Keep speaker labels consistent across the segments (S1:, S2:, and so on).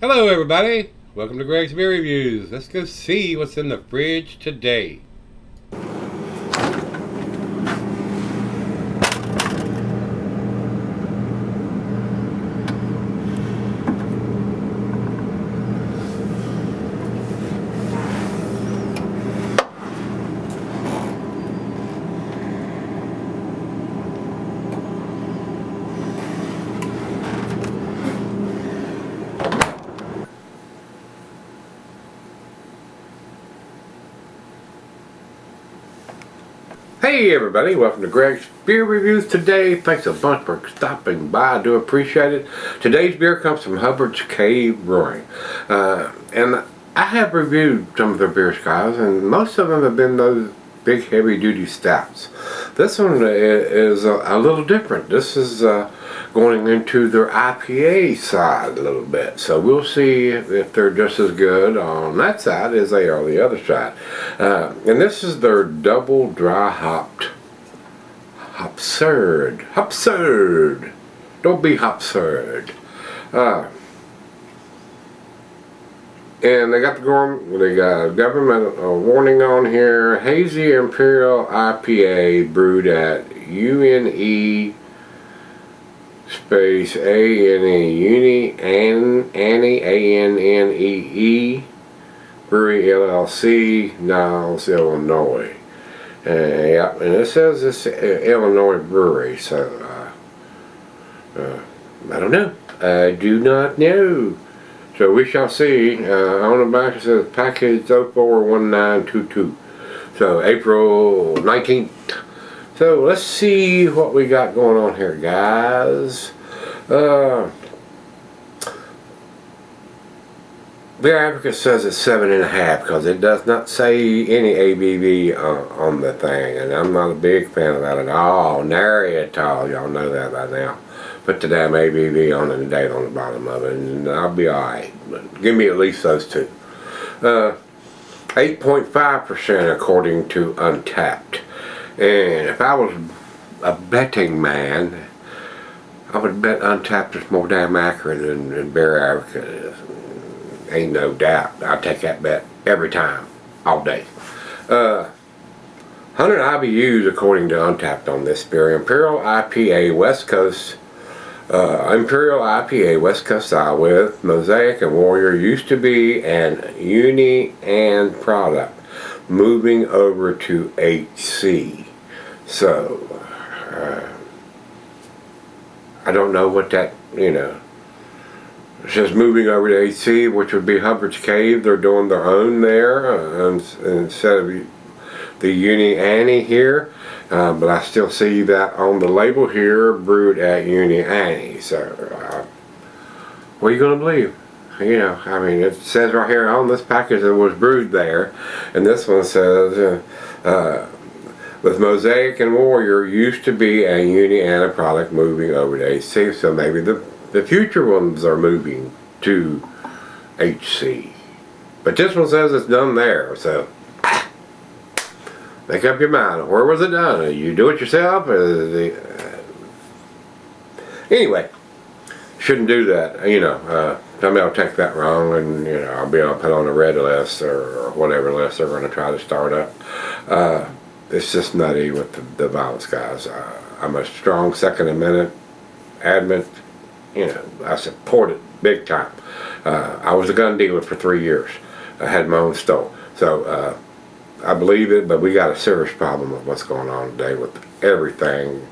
S1: Hello everybody, welcome to Gregsbeerreviews. Let's go see what's in the fridge today. Hey everybody, welcome to Greg's Beer Reviews today. Thanks a bunch for stopping by. I do appreciate it. Today's beer comes from Hubbard's Cave Brewing. And I have reviewed some of their beers, guys, and most of them have been those big heavy duty stouts. This one is a little different. This is going into their IPA side a little bit. So we'll see if they're just as good on that side as they are the other side. And this is their double dry hopped Hopsurd. Hopsurd! Don't be Hopsurd. And they got the government warning on here. Hazy Imperial IPA brewed at UNE space ANE Annie ANNEE Brewery LLC, Niles, Illinois. Yeah, and it says it's Illinois brewery, so I don't know. I do not know. So we shall see. On the back it says package 041922. So April 19th. So let's see what we got going on here, guys. Beer Advocate says it's 7.5 because it does not say any ABV on the thing, and I'm not a big fan of that at all. Nary at all. Y'all know that by now. Put the damn ABV on and the date on the bottom of it, and I'll be alright. But give me at least those two. 8.5% according to Untapped. And if I was a betting man, I would bet Untapped is more damn accurate than Beer Advocate is. Ain't no doubt. I take that bet every time, all day. 100 IBUs according to Untapped on this beer. Imperial IPA West Coast. Imperial IPA West Coast style with Mosaic and Warrior used to be an uni and product, moving over to HC. So I don't know what that, it says moving over to HC, which would be Hubbard's Cave. They're doing their own there instead of the Uni Annie here. But I still see that on the label here, brewed at Uni Annie. So, what are you going to believe? I mean, it says right here on this package it was brewed there. And this one says, with Mosaic and Warrior used to be a Uni Annie product moving over to HC. So maybe the future ones are moving to HC. But this one says it's done there. So, make up your mind. Where was it done? You do it yourself? Anyway, shouldn't do that. Somebody will take that wrong, and I'll be able to put on a red list or whatever list they're going to try to start up. It's just nutty with the violence, guys. I'm a strong Second Amendment admin. I support it big time. I was a gun dealer for 3 years. I had my own store. So, I believe it, but we got a serious problem with what's going on today with everything.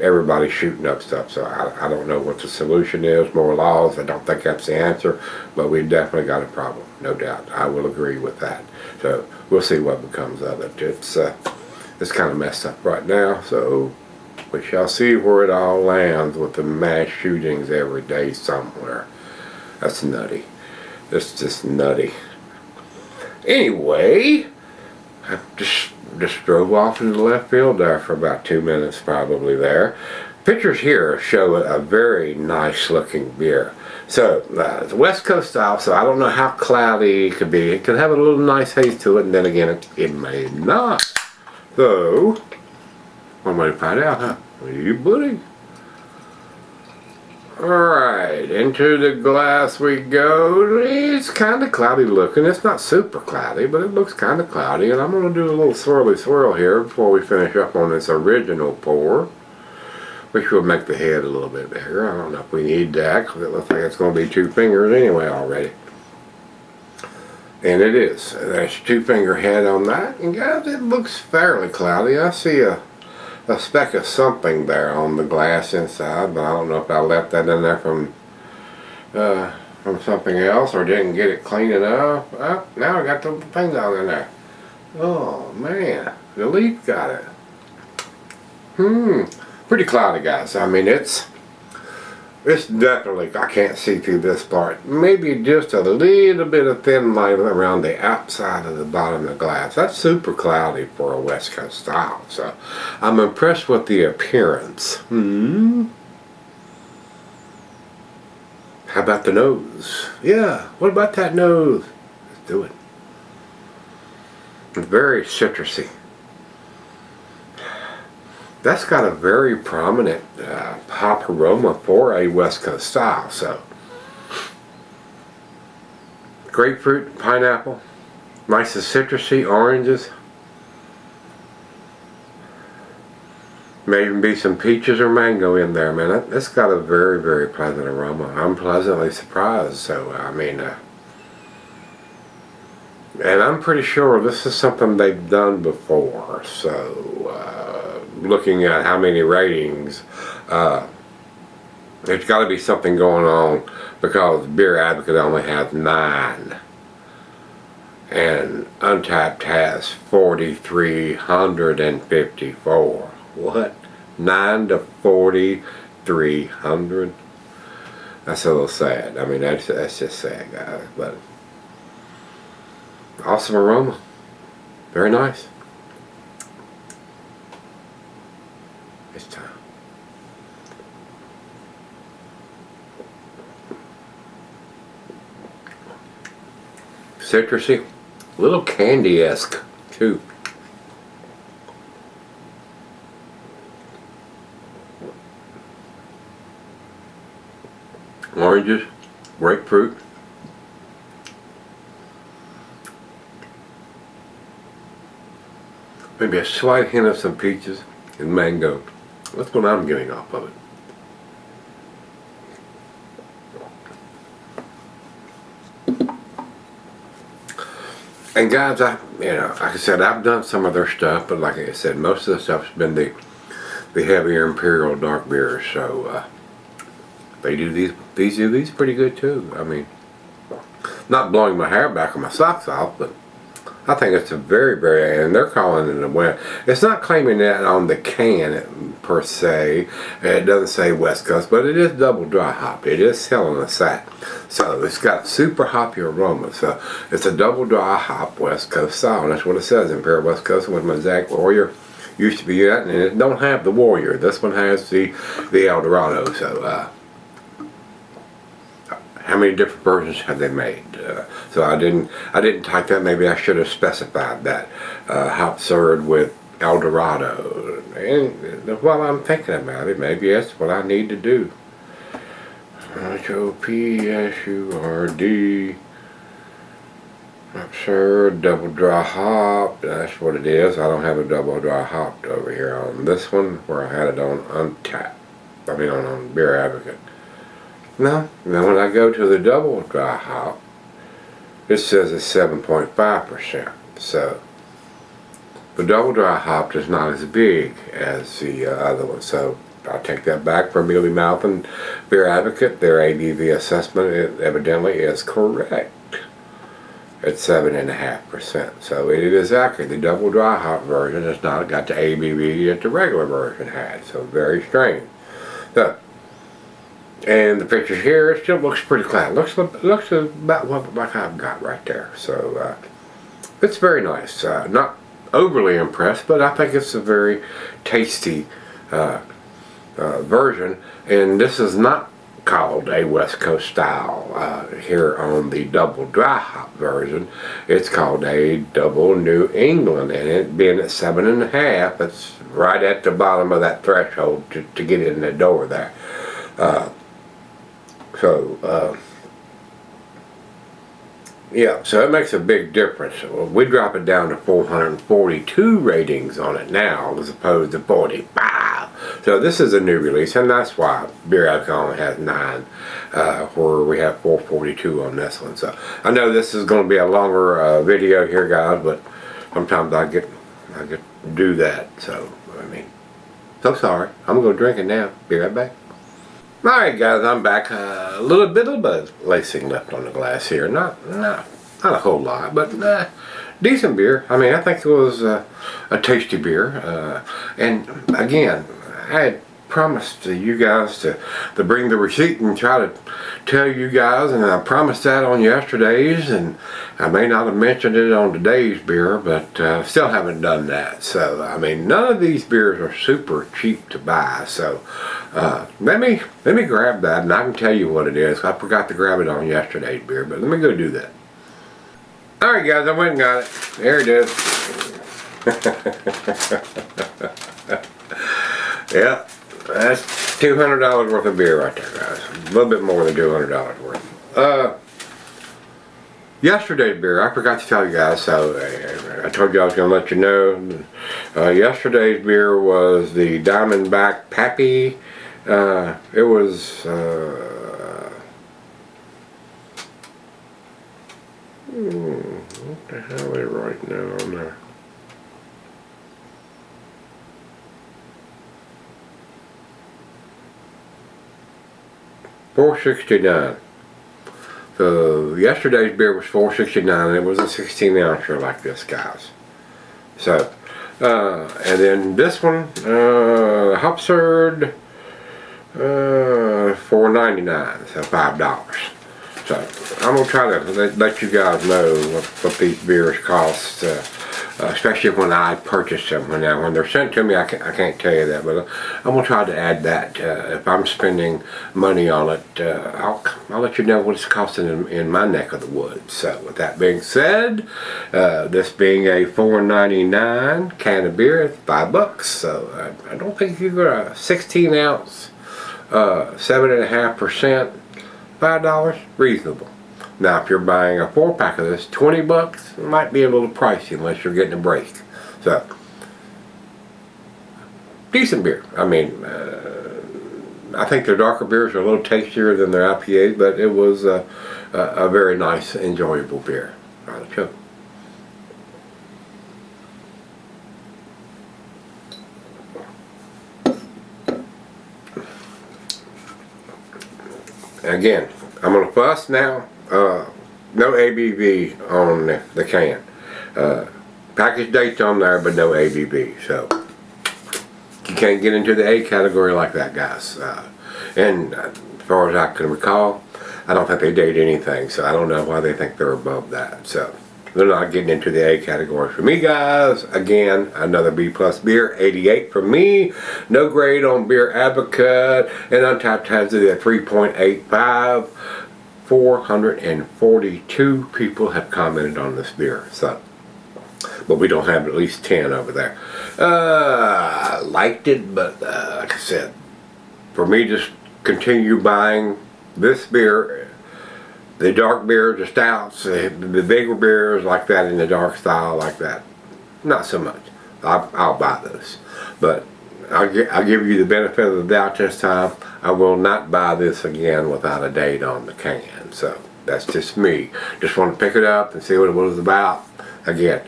S1: Everybody's shooting up stuff, so I don't know what the solution is. More laws, I don't think that's the answer, but we definitely got a problem, no doubt. I will agree with that. So we'll see what becomes of it. It's kind of messed up right now, so we shall see where it all lands with the mass shootings every day somewhere. That's nutty. It's just nutty. Anyway, I just drove off into the left field there for about 2 minutes probably there. Pictures here show a very nice looking beer. So, it's West Coast style, so I don't know how cloudy it could be. It could have a little nice haze to it, and then again, it may not. So, one way to find out, huh? Are you buddy? Alright, into the glass we go. It's kind of cloudy looking. It's not super cloudy, but it looks kind of cloudy. And I'm going to do a little swirly swirl here before we finish up on this original pour, which will make the head a little bit bigger. I don't know if we need that because it looks like it's going to be 2 fingers anyway already. And it is. There's 2-finger head on that. And guys, it looks fairly cloudy. I see a speck of something there on the glass inside, but I don't know if I left that in there from something else or didn't get it clean enough. Oh, now I got the thing down in there. Oh man, the leaf got it. Pretty cloudy, guys. I mean, it's definitely, I can't see through this part. Maybe just a little bit of thin line around the outside of the bottom of the glass. That's super cloudy for a West Coast style. So I'm impressed with the appearance. How about the nose? Yeah, what about that nose? Let's do it. It's very citrusy. That's got a very prominent hop aroma for a West Coast style. So, grapefruit, pineapple, nice and citrusy, oranges. May even be some peaches or mango in there, man. It's got a very, very pleasant aroma. I'm pleasantly surprised. So, I mean, and I'm pretty sure this is something they've done before. So, looking at how many ratings, there's got to be something going on because Beer Advocate only has 9 and Untapped has 4,354. What? 9 to 4,300? That's a little sad. I mean, that's just sad, guys. But awesome aroma. Very nice. It's time. Citrusy, a little candy-esque too. Oranges, grapefruit. Maybe a slight hint of some peaches and mango. That's what I'm getting off of it. And guys, like I said, I've done some of their stuff, but like I said, most of the stuff's been the heavier imperial dark beers. So they do these do these pretty good too. I mean, not blowing my hair back or my socks off, but I think it's a very, very, and they're calling it a win. It's not claiming that on the can per se. It doesn't say West Coast, but it is double dry hop. It is selling a sack. So it's got super hoppy aroma. So it's a double dry hop West Coast style. And that's what it says. Imperial West Coast with Mosaic Warrior. Used to be that, and it don't have the Warrior. This one has the El Dorado. So how many different versions have they made? So I didn't type that. Maybe I should have specified that. Hopsurd with El Dorado. And while I'm thinking about it, maybe that's what I need to do. Hopsurd. Hopsurd double dry hop. That's what it is. I don't have a double dry hop over here on this one where I had it on Untapped. I mean on Beer Advocate. No, then when I go to the double dry hop, it says it's 7.5%. So the double dry hop is not as big as the other one. So I'll take that back for Mealy Mouth and Beer Advocate. Their ABV assessment evidently is correct at 7.5%. So it is accurate. The double dry hop version has not got the ABV that the regular version had. So very strange. So, and the picture here, it still looks pretty cloudy. Looks about what like I've got right there. So it's very nice. Not overly impressed, but I think it's a very tasty version. And this is not called a West Coast style here on the double dry hop version. It's called a double New England, and it being at 7.5, it's right at the bottom of that threshold to get in the door there. So, yeah, so it makes a big difference. Well, we drop it down to 442 ratings on it now as opposed to 45. So this is a new release, and that's why Beer Alcohol only has 9, where we have 442 on this one. So I know this is going to be a longer video here, guys, but sometimes I get to do that. So I mean, so sorry. I'm gonna go drink it now. Be right back. Alright guys, I'm back. A little bit of lacing left on the glass here. Not a whole lot, but decent beer. I mean, I think it was a tasty beer. And again, I had promised to you guys to bring the receipt and try to tell you guys, and I promised that on yesterday's, and I may not have mentioned it on today's beer, but still haven't done that. So I mean, none of these beers are super cheap to buy. So let me grab that, and I can tell you what it is. I forgot to grab it on yesterday's beer, but let me go do that. Alright guys, I went and got it. There it is. Yeah, that's $200 worth of beer right there, guys. A little bit more than $200 worth. Yesterday's beer, I forgot to tell you guys, so I told you I was going to let you know. Yesterday's beer was the Diamondback Pappy. It was what the hell is it right now on there? $4.69. So yesterday's beer was $4.69, and it was a 16-ouncer like this, guys. So, and then this one, Hopsurd, $4.99, so $5. So I'm gonna try to let you guys know what these beers cost, especially when I purchase them. Now, when they're sent to me, I can't tell you that, but I'm gonna try to add that. If I'm spending money on it, I'll let you know what it's costing in my neck of the woods. So with that being said, this being a $4.99 can of beer, it's $5. So I don't think you got a 16-ounce, 7.5%. $5, reasonable. Now if you're buying a 4-pack of this, $20, it might be a little pricey unless you're getting a break. So, decent beer. I mean, I think their darker beers are a little tastier than their IPAs, but it was a very nice, enjoyable beer. Right, sure. Again, I'm going to fuss now. No ABV on the can. Package date's on there, but no ABV. So you can't get into the A category like that, guys. And as far as I can recall, I don't think they date anything. So I don't know why they think they're above that. So they're not getting into the A category for me, guys. Again, another B+ beer, 88 from me. No grade on Beer Advocate, and Untapped has it at 3.85. 442 people have commented on this beer, so, but we don't have at least 10 over there. I liked it, but like I said, for me, just continue buying this beer. The dark beers, the stouts, the bigger beers like that in the dark style like that, not so much. I'll buy those, but I'll give you the benefit of the doubt this time. I will not buy this again without a date on the can. So that's just me. Just want to pick it up and see what it was about. Again,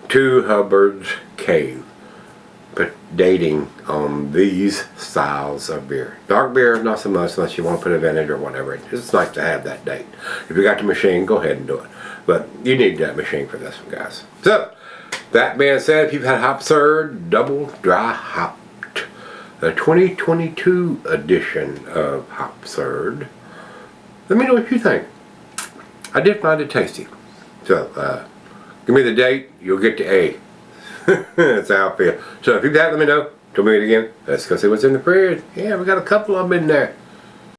S1: 2 Hubbard's Cave. Put dating on these styles of beer. Dark beer, not so much unless you want to put a vintage or whatever. It's nice to have that date. If you got the machine, go ahead and do it. But you need that machine for this one, guys. So, that being said, if you've had Hopsurd Double Dry Hopped, the 2022 edition of Hopsurd, let me know what you think. I did find it tasty. So, give me the date, you'll get the A. That's how I feel. So if you've had, let me know. Till we meet again. Let's go see what's in the fridge. Yeah, we got a couple of them in there.